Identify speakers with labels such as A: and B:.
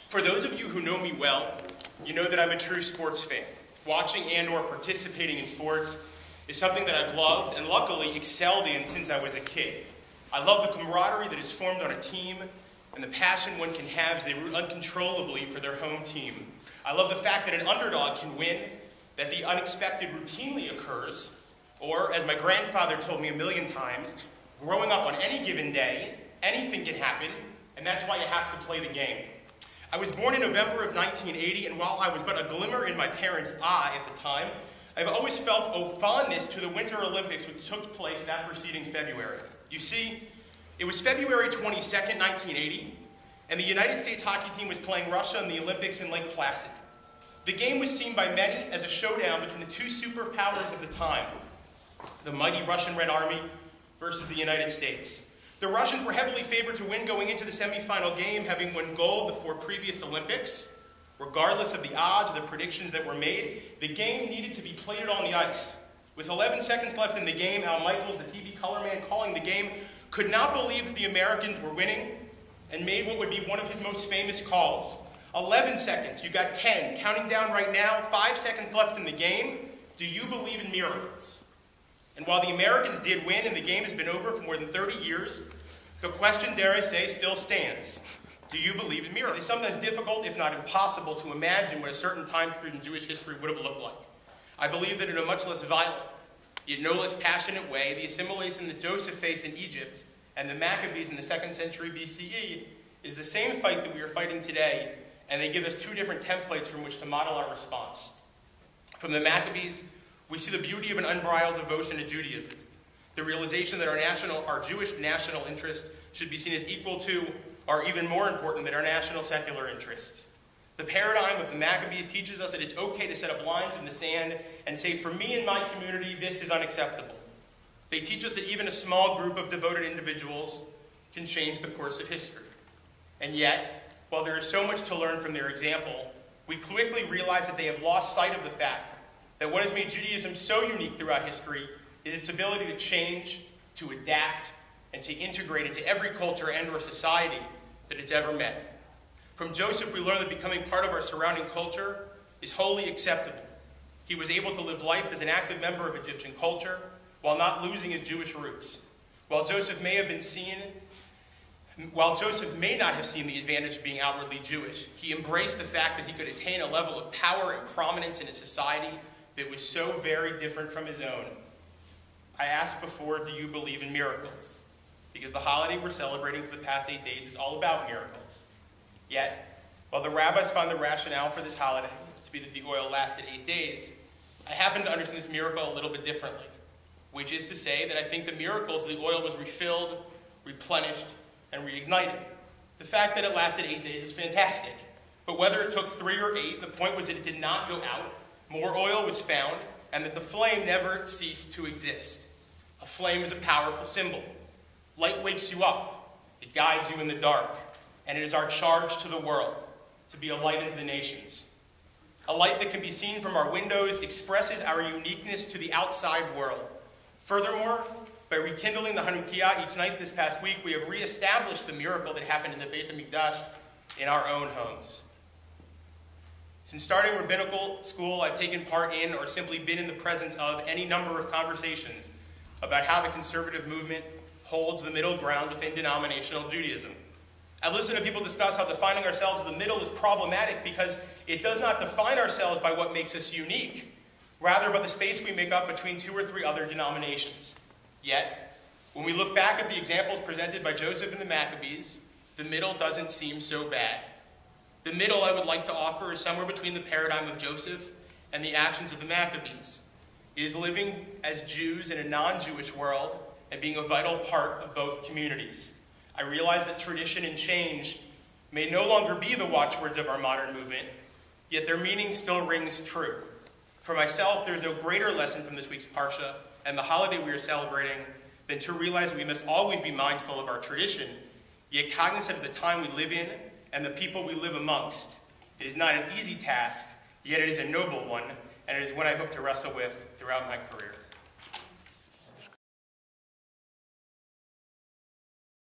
A: For those of you who know me well, you know that I'm a true sports fan. Watching and/or participating in sports is something that I've loved and luckily excelled in since I was a kid. I love the camaraderie that is formed on a team and the passion one can have as they root uncontrollably for their home team. I love the fact that an underdog can win, that the unexpected routinely occurs, or, as my grandfather told me a million times, growing up on any given day, anything can happen, and that's why you have to play the game. I was born in November of 1980, and while I was but a glimmer in my parents' eye at the time, I've always felt a fondness to the Winter Olympics which took place that preceding February. You see, it was February 22nd, 1980, and the United States hockey team was playing Russia in the Olympics in Lake Placid. The game was seen by many as a showdown between the two superpowers of the time, the mighty Russian Red Army versus the United States. The Russians were heavily favored to win going into the semifinal game, having won gold the 4 previous Olympics. Regardless of the odds or the predictions that were made, the game needed to be played on the ice. With 11 seconds left in the game, Al Michaels, the TV color man calling the game, could not believe that the Americans were winning and made what would be one of his most famous calls. 11 seconds, you got 10, counting down right now, 5 seconds left in the game. Do you believe in miracles? And while the Americans did win and the game has been over for more than 30 years, the question, dare I say, still stands. Do you believe in miracles? It's sometimes difficult, if not impossible, to imagine what a certain time period in Jewish history would have looked like. I believe that in a much less violent, yet no less passionate way, the assimilation that Joseph faced in Egypt and the Maccabees in the 2nd century BCE is the same fight that we are fighting today, and they give us 2 different templates from which to model our response. From the Maccabees, we see the beauty of an unbridled devotion to Judaism, the realization that our Jewish national interest should be seen as equal to, or even more important than our national secular interests. The paradigm of the Maccabees teaches us that it's okay to set up lines in the sand and say, for me and my community, this is unacceptable. They teach us that even a small group of devoted individuals can change the course of history. And yet, while there is so much to learn from their example, we quickly realize that they have lost sight of the fact that what has made Judaism so unique throughout history is its ability to change, to adapt, and to integrate into every culture and or society that it's ever met. From Joseph, we learn that becoming part of our surrounding culture is wholly acceptable. He was able to live life as an active member of Egyptian culture while not losing his Jewish roots. While Joseph may not have seen the advantage of being outwardly Jewish, he embraced the fact that he could attain a level of power and prominence in a society that was so very different from his own. I asked before, do you believe in miracles? Because the holiday we're celebrating for the past 8 days is all about miracles. Yet, while the rabbis found the rationale for this holiday to be that the oil lasted 8 days, I happen to understand this miracle a little bit differently, which is to say that I think the miracle is the oil was refilled, replenished, and reignited. The fact that it lasted 8 days is fantastic, but whether it took 3 or 8, the point was that it did not go out, more oil was found, and that the flame never ceased to exist. A flame is a powerful symbol. Light wakes you up, it guides you in the dark, and it is our charge to the world to be a light into the nations. A light that can be seen from our windows expresses our uniqueness to the outside world. Furthermore, by rekindling the Hanukkah each night this past week, we have reestablished the miracle that happened in the Beit HaMikdash in our own homes. Since starting rabbinical school, I've taken part in or simply been in the presence of any number of conversations about how the conservative movement holds the middle ground within denominational Judaism. I've listened to people discuss how defining ourselves as the middle is problematic because it does not define ourselves by what makes us unique, rather by the space we make up between 2 or 3 other denominations. Yet, when we look back at the examples presented by Joseph and the Maccabees, the middle doesn't seem so bad. The middle I would like to offer is somewhere between the paradigm of Joseph and the actions of the Maccabees. It is living as Jews in a non-Jewish world and being a vital part of both communities. I realize that tradition and change may no longer be the watchwords of our modern movement, yet their meaning still rings true. For myself, there's no greater lesson from this week's Parsha and the holiday we are celebrating than to realize we must always be mindful of our tradition, yet cognizant of the time we live in and the people we live amongst. It is not an easy task, yet it is a noble one, and it is one I hope to wrestle with throughout my career.